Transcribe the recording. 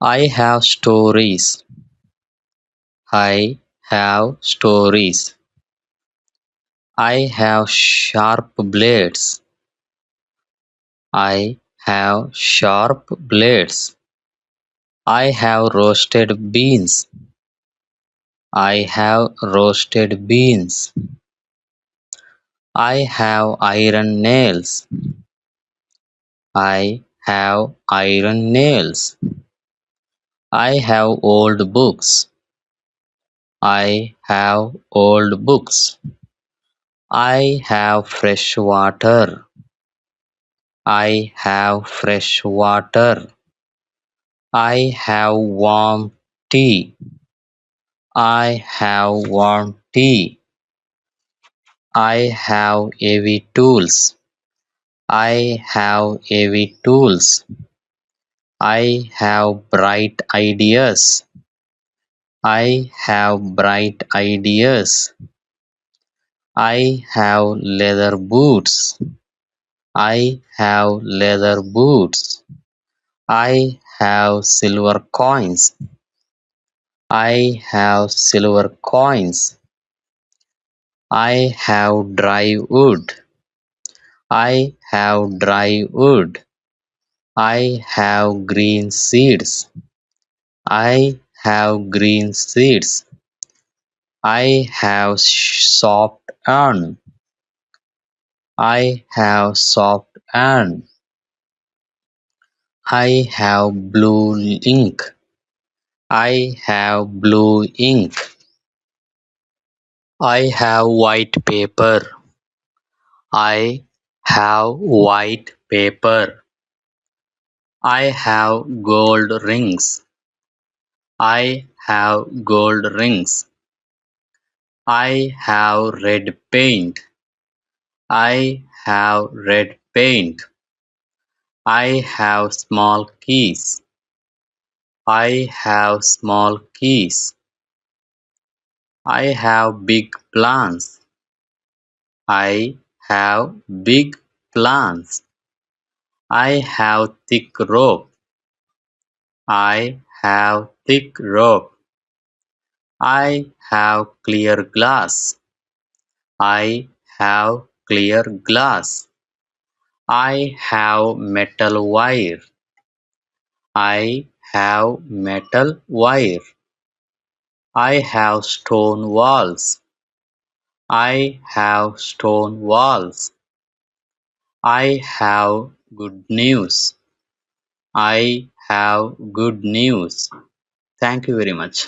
I have stories. I have stories. I have sharp blades. I have sharp blades. I have roasted beans. I have roasted beans. I have iron nails. I have iron nails. I have old books. I have old books. I have fresh water. I have fresh water. I have warm tea. I have warm tea. I have heavy tools. I have heavy tools. I have bright ideas. I have bright ideas. I have leather boots. I have leather boots. I have silver coins. I have silver coins. I have dry wood. I have dry wood. I have green seeds. I have green seeds. I have soft iron. I have soft iron. I have blue ink. I have blue ink. I have white paper. I have white paper. I have gold rings. I have gold rings. I have red paint. I have red paint. I have small keys. I have small keys. I have big plants. I have big plants. I have thick rope. I have thick rope. I have clear glass. I have clear glass. I have metal wire. I have metal wire. I have stone walls. I have stone walls. I have good news. I have good news. Thank you very much.